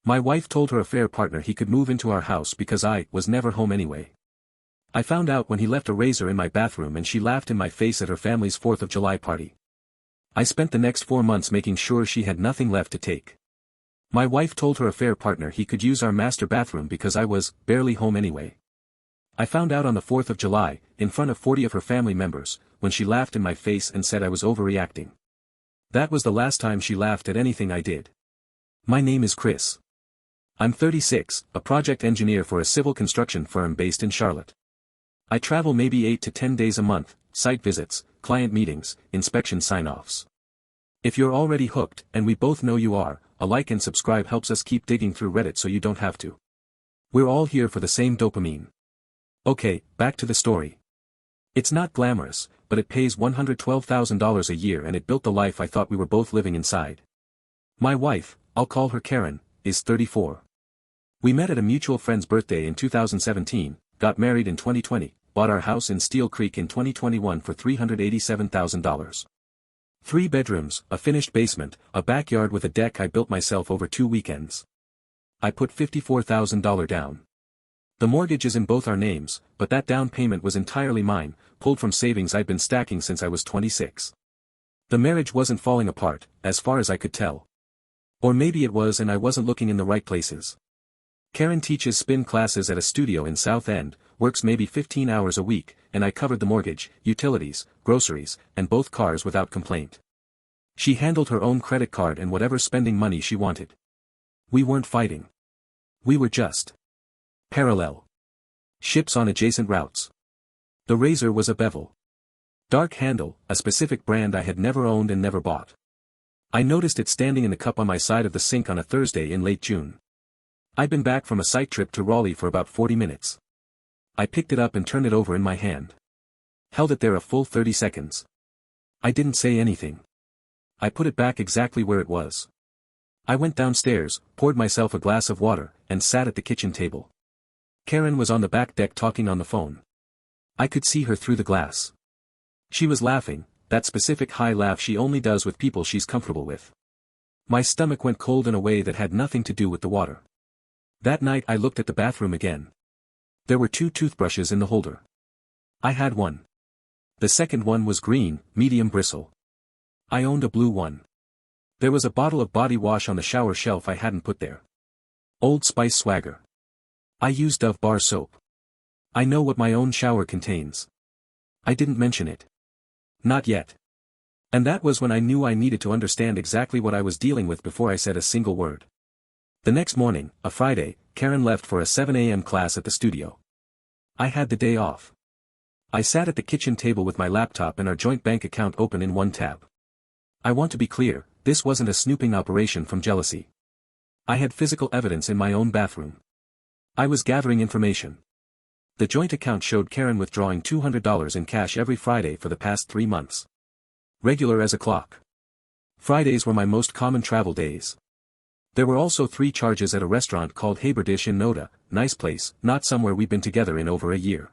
My wife told her affair partner he could move into our house because I was never home anyway. I found out when he left a razor in my bathroom and she laughed in my face at her family's 4th of July party. I spent the next 4 months making sure she had nothing left to take. My wife told her affair partner he could use our master bathroom because I was barely home anyway. I found out on the 4th of July, in front of 40 of her family members, when she laughed in my face and said I was overreacting. That was the last time she laughed at anything I did. My name is Chris. I'm 36, a project engineer for a civil construction firm based in Charlotte. I travel maybe 8 to 10 days a month, site visits, client meetings, inspection sign-offs. If you're already hooked, and we both know you are, a like and subscribe helps us keep digging through Reddit so you don't have to. We're all here for the same dopamine. Okay, back to the story. It's not glamorous, but it pays $112,000 a year and it built the life I thought we were both living inside. My wife, I'll call her Karen, is 34. We met at a mutual friend's birthday in 2017, got married in 2020, bought our house in Steel Creek in 2021 for $387,000. 3 bedrooms, a finished basement, a backyard with a deck I built myself over 2 weekends. I put $54,000 down. The mortgage is in both our names, but that down payment was entirely mine, pulled from savings I'd been stacking since I was 26. The marriage wasn't falling apart, as far as I could tell. Or maybe it was and I wasn't looking in the right places. Karen teaches spin classes at a studio in South End, works maybe 15 hours a week, and I covered the mortgage, utilities, groceries, and both cars without complaint. She handled her own credit card and whatever spending money she wanted. We weren't fighting. We were just parallel ships on adjacent routes. The razor was a bevel. Dark handle, a specific brand I had never owned and never bought. I noticed it standing in the cup on my side of the sink on a Thursday in late June. I'd been back from a site trip to Raleigh for about 40 minutes. I picked it up and turned it over in my hand. Held it there a full 30 seconds. I didn't say anything. I put it back exactly where it was. I went downstairs, poured myself a glass of water, and sat at the kitchen table. Karen was on the back deck talking on the phone. I could see her through the glass. She was laughing, that specific high laugh she only does with people she's comfortable with. My stomach went cold in a way that had nothing to do with the water. That night I looked at the bathroom again. There were 2 toothbrushes in the holder. I had one. The second one was green, medium bristle. I owned a blue one. There was a bottle of body wash on the shower shelf I hadn't put there. Old Spice Swagger. I used Dove bar soap. I know what my own shower contains. I didn't mention it. Not yet. And that was when I knew I needed to understand exactly what I was dealing with before I said a single word. The next morning, a Friday, Karen left for a 7 a.m. class at the studio. I had the day off. I sat at the kitchen table with my laptop and our joint bank account open in one tab. I want to be clear, this wasn't a snooping operation from jealousy. I had physical evidence in my own bathroom. I was gathering information. The joint account showed Karen withdrawing $200 in cash every Friday for the past 3 months. Regular as a clock. Fridays were my most common travel days. There were also 3 charges at a restaurant called Haberdish in Noda, nice place, not somewhere we'd been together in over a year.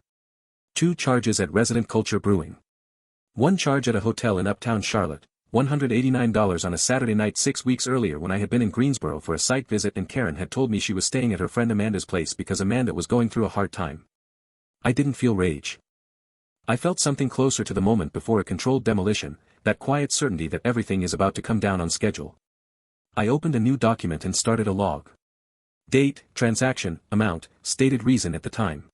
2 charges at Resident Culture Brewing. 1 charge at a hotel in Uptown Charlotte, $189 on a Saturday night 6 weeks earlier when I had been in Greensboro for a site visit and Karen had told me she was staying at her friend Amanda's place because Amanda was going through a hard time. I didn't feel rage. I felt something closer to the moment before a controlled demolition, that quiet certainty that everything is about to come down on schedule. I opened a new document and started a log. Date, transaction, amount, stated reason at the time.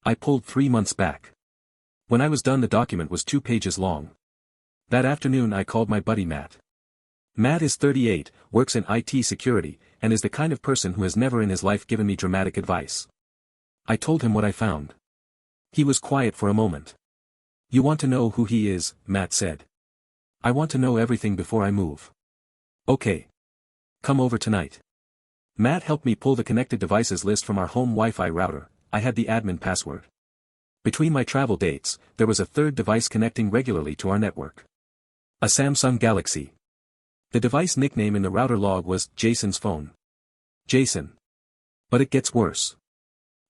I pulled 3 months back. When I was done the document was 2 pages long. That afternoon I called my buddy Matt. Matt is 38, works in IT security, and is the kind of person who has never in his life given me dramatic advice. I told him what I found. He was quiet for a moment. You want to know who he is, Matt said. I want to know everything before I move. Okay. Come over tonight. Matt helped me pull the connected devices list from our home Wi-Fi router. I had the admin password. Between my travel dates, there was a 3rd device connecting regularly to our network. A Samsung Galaxy. The device nickname in the router log was Jason's phone. Jason. But it gets worse.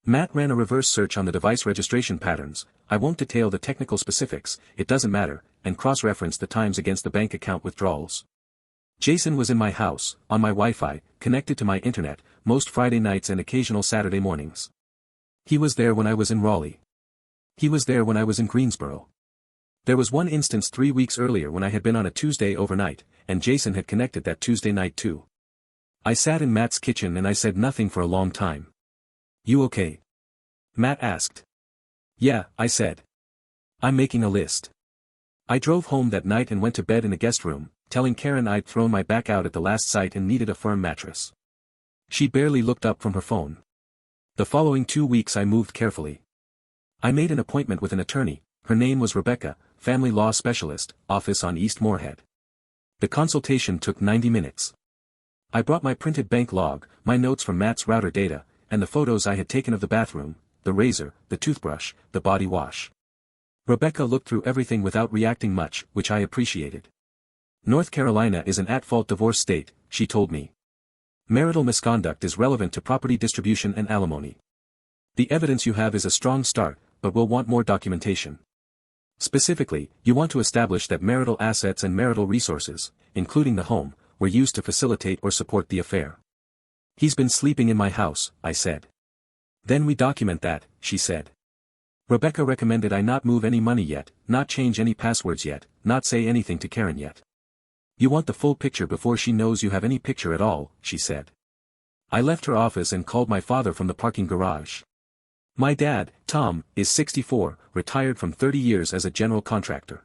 Matt ran a reverse search on the device registration patterns, I won't detail the technical specifics, it doesn't matter, and cross-referenced the times against the bank account withdrawals. Jason was in my house, on my Wi-Fi, connected to my internet, most Friday nights and occasional Saturday mornings. He was there when I was in Raleigh. He was there when I was in Greensboro. There was one instance 3 weeks earlier when I had been on a Tuesday overnight, and Jason had connected that Tuesday night too. I sat in Matt's kitchen and I said nothing for a long time. "You okay?" Matt asked. "Yeah," I said. "I'm making a list." I drove home that night and went to bed in a guest room, telling Karen I'd thrown my back out at the last site and needed a firm mattress. She barely looked up from her phone. The following 2 weeks I moved carefully. I made an appointment with an attorney. Her name was Rebecca, family law specialist, office on East Moorhead. The consultation took 90 minutes. I brought my printed bank log, my notes from Matt's router data, and the photos I had taken of the bathroom, the razor, the toothbrush, the body wash. Rebecca looked through everything without reacting much, which I appreciated. "North Carolina is an at-fault divorce state," she told me. "Marital misconduct is relevant to property distribution and alimony. The evidence you have is a strong start, but we'll want more documentation. Specifically, you want to establish that marital assets and marital resources, including the home, were used to facilitate or support the affair." "He's been sleeping in my house," I said. "Then we document that," she said. Rebecca recommended I not move any money yet, not change any passwords yet, not say anything to Karen yet. "You want the full picture before she knows you have any picture at all," she said. I left her office and called my father from the parking garage. My dad, Tom, is 64, retired from 30 years as a general contractor.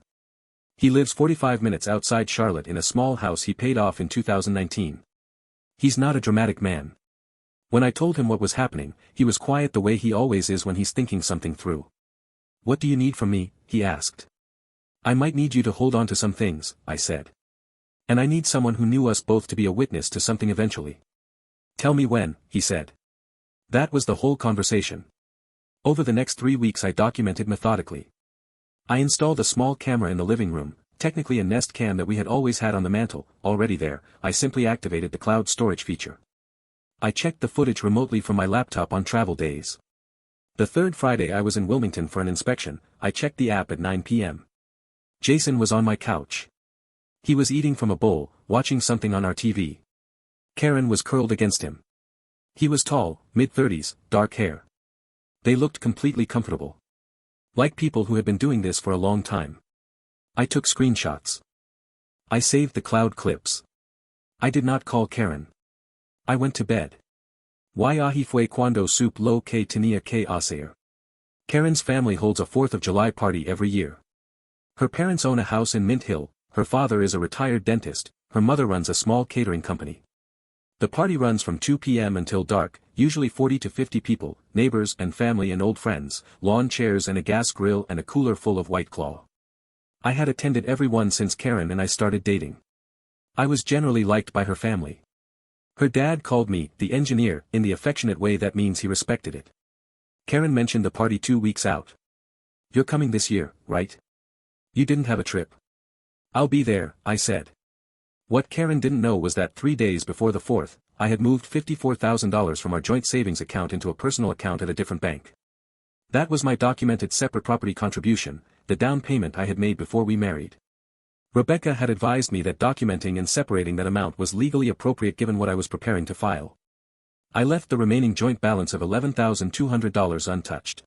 He lives 45 minutes outside Charlotte in a small house he paid off in 2019. He's not a dramatic man. When I told him what was happening, he was quiet the way he always is when he's thinking something through. "What do you need from me?" he asked. "I might need you to hold on to some things," I said. "And I need someone who knew us both to be a witness to something eventually." "Tell me when," he said. That was the whole conversation. Over the next 3 weeks I documented methodically. I installed a small camera in the living room, technically a Nest Cam that we had always had on the mantle, already there. I simply activated the cloud storage feature. I checked the footage remotely from my laptop on travel days. The third Friday I was in Wilmington for an inspection, I checked the app at 9 p.m. Jason was on my couch. He was eating from a bowl, watching something on our TV. Karen was curled against him. He was tall, mid-30s, dark hair. They looked completely comfortable. Like people who had been doing this for a long time. I took screenshots. I saved the cloud clips. I did not call Karen. I went to bed. Y ahí fue cuando supe lo que tenía que hacer. Karen's family holds a 4th of July party every year. Her parents own a house in Mint Hill, her father is a retired dentist, her mother runs a small catering company. The party runs from 2 p.m. until dark, usually 40 to 50 people, neighbors and family and old friends, lawn chairs and a gas grill and a cooler full of White Claw. I had attended every one since Karen and I started dating. I was generally liked by her family. Her dad called me the engineer in the affectionate way that means he respected it. Karen mentioned the party 2 weeks out. "You're coming this year, right? You didn't have a trip." "I'll be there," I said. What Karen didn't know was that 3 days before the 4th, I had moved $54,000 from our joint savings account into a personal account at a different bank. That was my documented separate property contribution, the down payment I had made before we married. Rebecca had advised me that documenting and separating that amount was legally appropriate given what I was preparing to file. I left the remaining joint balance of $11,200 untouched.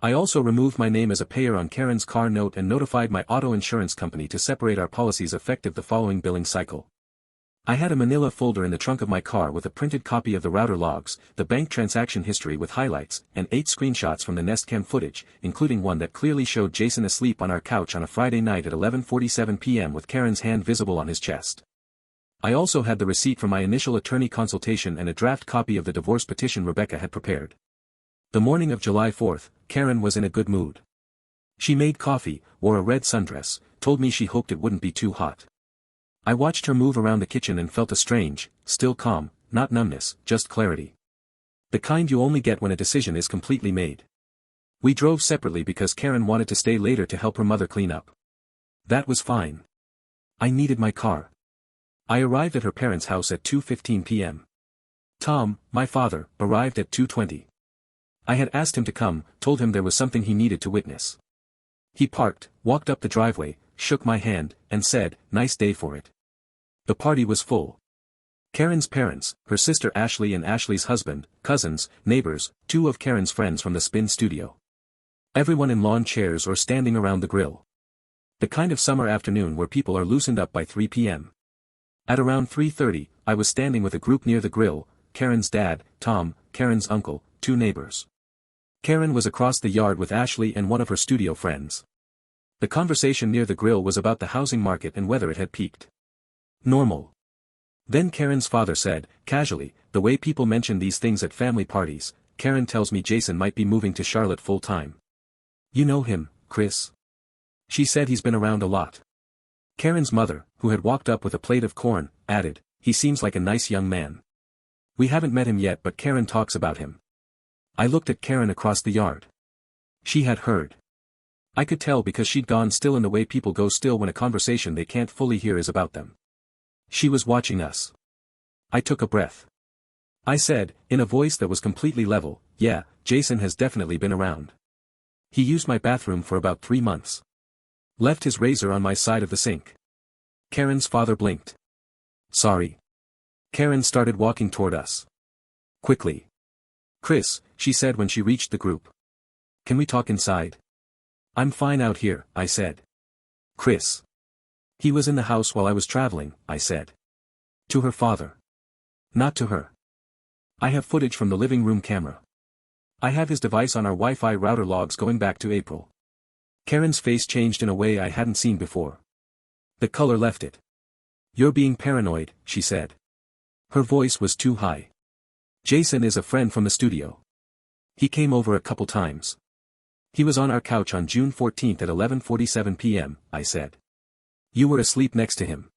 I also removed my name as a payer on Karen's car note and notified my auto insurance company to separate our policies effective the following billing cycle. I had a manila folder in the trunk of my car with a printed copy of the router logs, the bank transaction history with highlights, and 8 screenshots from the Nest Cam footage, including one that clearly showed Jason asleep on our couch on a Friday night at 11:47 p.m. with Karen's hand visible on his chest. I also had the receipt from my initial attorney consultation and a draft copy of the divorce petition Rebecca had prepared. The morning of July 4th, Karen was in a good mood. She made coffee, wore a red sundress, told me she hoped it wouldn't be too hot. I watched her move around the kitchen and felt a strange, still calm, not numbness, just clarity. The kind you only get when a decision is completely made. We drove separately because Karen wanted to stay later to help her mother clean up. That was fine. I needed my car. I arrived at her parents' house at 2:15 p.m. Tom, my father, arrived at 2:20. I had asked him to come, told him there was something he needed to witness. He parked, walked up the driveway, shook my hand, and said, "Nice day for it." The party was full. Karen's parents, her sister Ashley and Ashley's husband, cousins, neighbors, two of Karen's friends from the spin studio. Everyone in lawn chairs or standing around the grill. The kind of summer afternoon where people are loosened up by 3 p.m. At around 3:30, I was standing with a group near the grill, Karen's dad, Tom, Karen's uncle, two neighbors. Karen was across the yard with Ashley and one of her studio friends. The conversation near the grill was about the housing market and whether it had peaked. Normal. Then Karen's father said, casually, the way people mention these things at family parties, Karen tells me Jason might be moving to Charlotte full-time. You know him, Chris? She said he's been around a lot. Karen's mother, who had walked up with a plate of corn, added, he seems like a nice young man. We haven't met him yet but Karen talks about him. I looked at Karen across the yard. She had heard. I could tell because she'd gone still in the way people go still when a conversation they can't fully hear is about them. She was watching us. I took a breath. I said, in a voice that was completely level, yeah, Jason has definitely been around. He used my bathroom for about 3 months. Left his razor on my side of the sink. Karen's father blinked. Sorry. Karen started walking toward us. Quickly. Chris, she said when she reached the group. Can we talk inside? I'm fine out here, I said. Chris. He was in the house while I was traveling, I said. To her father. Not to her. I have footage from the living room camera. I have his device on our Wi-Fi router logs going back to April. Karen's face changed in a way I hadn't seen before. The color left it. You're being paranoid, she said. Her voice was too high. Jason is a friend from the studio. He came over a couple times. He was on our couch on June 14th at 11:47 p.m., I said. You were asleep next to him.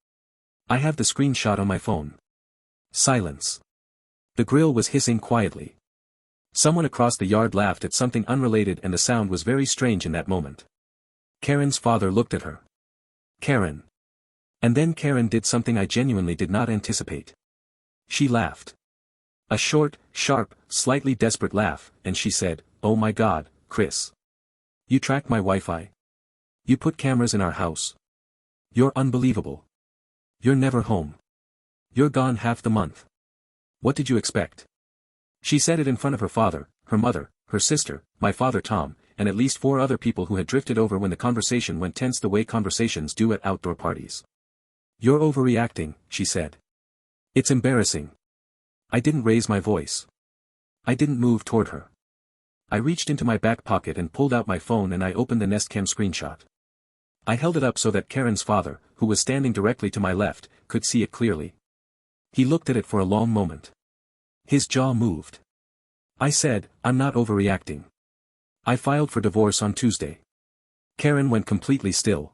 I have the screenshot on my phone. Silence. The grill was hissing quietly. Someone across the yard laughed at something unrelated and the sound was very strange in that moment. Karen's father looked at her. Karen. And then Karen did something I genuinely did not anticipate. She laughed. A short, sharp, slightly desperate laugh, and she said, oh my God, Chris. You tracked my Wi-Fi. You put cameras in our house. You're unbelievable. You're never home. You're gone half the month. What did you expect? She said it in front of her father, her mother, her sister, my father Tom, and at least 4 other people who had drifted over when the conversation went tense the way conversations do at outdoor parties. You're overreacting, she said. It's embarrassing. I didn't raise my voice. I didn't move toward her. I reached into my back pocket and pulled out my phone and I opened the Nest Cam screenshot. I held it up so that Karen's father, who was standing directly to my left, could see it clearly. He looked at it for a long moment. His jaw moved. I said, I'm not overreacting. I filed for divorce on Tuesday. Karen went completely still.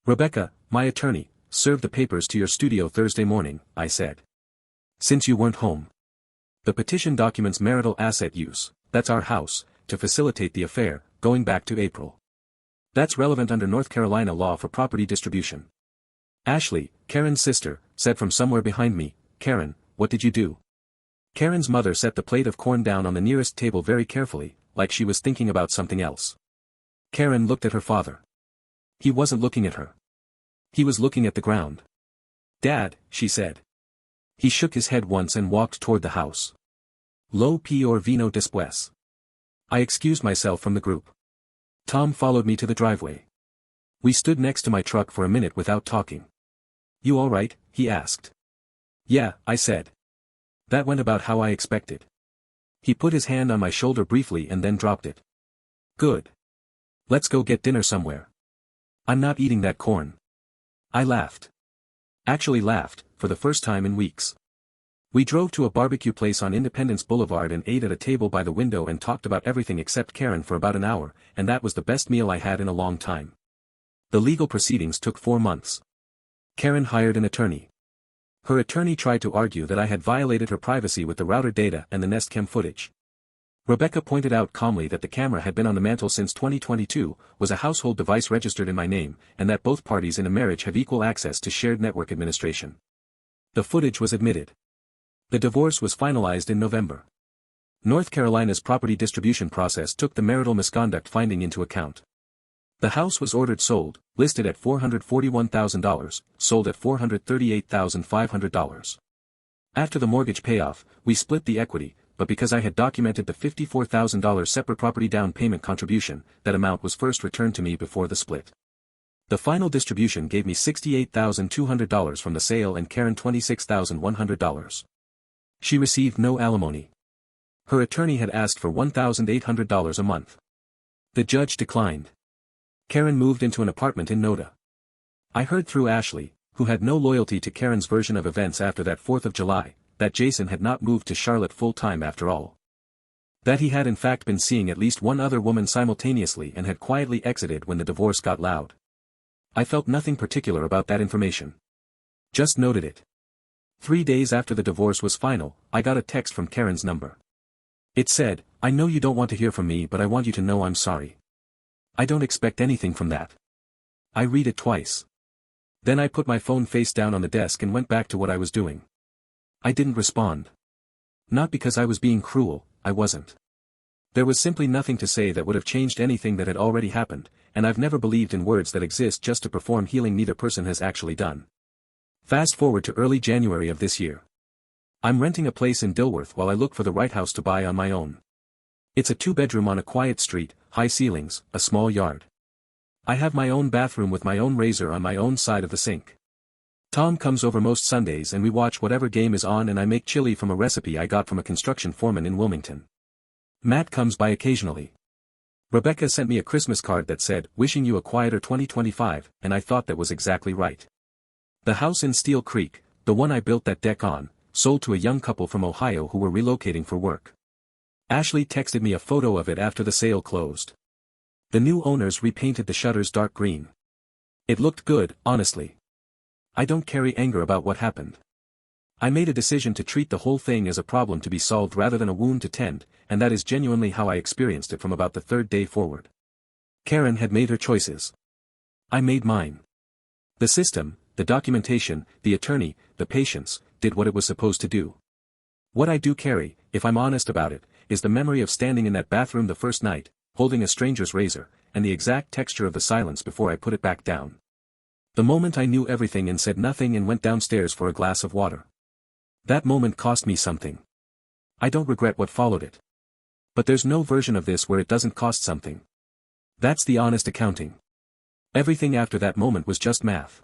Rebecca, my attorney, served the papers to your studio Thursday morning, I said. Since you weren't home. The petition documents marital asset use, that's our house, to facilitate the affair, going back to April. That's relevant under North Carolina law for property distribution. Ashley, Karen's sister, said from somewhere behind me, Karen, what did you do? Karen's mother set the plate of corn down on the nearest table very carefully, like she was thinking about something else. Karen looked at her father. He wasn't looking at her. He was looking at the ground. Dad, she said. He shook his head once and walked toward the house. Lo peor vino después. I excused myself from the group. Tom followed me to the driveway. We stood next to my truck for a minute without talking. You all right? He asked. Yeah, I said. That went about how I expected. He put his hand on my shoulder briefly and then dropped it. Good. Let's go get dinner somewhere. I'm not eating that corn. I laughed. Actually laughed, for the first time in weeks. We drove to a barbecue place on Independence Boulevard and ate at a table by the window and talked about everything except Karen for about an hour, and that was the best meal I had in a long time. The legal proceedings took 4 months. Karen hired an attorney. Her attorney tried to argue that I had violated her privacy with the router data and the Nest Cam footage. Rebecca pointed out calmly that the camera had been on the mantle since 2022, was a household device registered in my name, and that both parties in a marriage have equal access to shared network administration. The footage was admitted. The divorce was finalized in November. North Carolina's property distribution process took the marital misconduct finding into account. The house was ordered sold, listed at $441,000, sold at $438,500. After the mortgage payoff, we split the equity, but because I had documented the $54,000 separate property down payment contribution, that amount was first returned to me before the split. The final distribution gave me $68,200 from the sale and Karen $26,100. She received no alimony. Her attorney had asked for $1,800 a month. The judge declined. Karen moved into an apartment in Noda. I heard through Ashley, who had no loyalty to Karen's version of events after that 4th of July, that Jason had not moved to Charlotte full-time after all. That he had in fact been seeing at least one other woman simultaneously and had quietly exited when the divorce got loud. I felt nothing particular about that information. Just noted it. 3 days after the divorce was final, I got a text from Karen's number. It said, "I know you don't want to hear from me, but I want you to know I'm sorry. I don't expect anything from that." I read it twice. Then I put my phone face down on the desk and went back to what I was doing. I didn't respond. Not because I was being cruel, I wasn't. There was simply nothing to say that would have changed anything that had already happened, and I've never believed in words that exist just to perform healing neither person has actually done. Fast forward to early January of this year. I'm renting a place in Dilworth while I look for the right house to buy on my own. It's a 2-bedroom on a quiet street, high ceilings, a small yard. I have my own bathroom with my own razor on my own side of the sink. Tom comes over most Sundays and we watch whatever game is on, and I make chili from a recipe I got from a construction foreman in Wilmington. Matt comes by occasionally. Rebecca sent me a Christmas card that said, "Wishing you a quieter 2025, and I thought that was exactly right. The house in Steel Creek, the one I built that deck on, sold to a young couple from Ohio who were relocating for work. Ashley texted me a photo of it after the sale closed. The new owners repainted the shutters dark green. It looked good, honestly. I don't carry anger about what happened. I made a decision to treat the whole thing as a problem to be solved rather than a wound to tend, and that is genuinely how I experienced it from about the 3rd day forward. Karen had made her choices. I made mine. The system, the documentation, the attorney, the patience, did what it was supposed to do. What I do carry, if I'm honest about it, is the memory of standing in that bathroom the first night, holding a stranger's razor, and the exact texture of the silence before I put it back down. The moment I knew everything and said nothing and went downstairs for a glass of water. That moment cost me something. I don't regret what followed it. But there's no version of this where it doesn't cost something. That's the honest accounting. Everything after that moment was just math.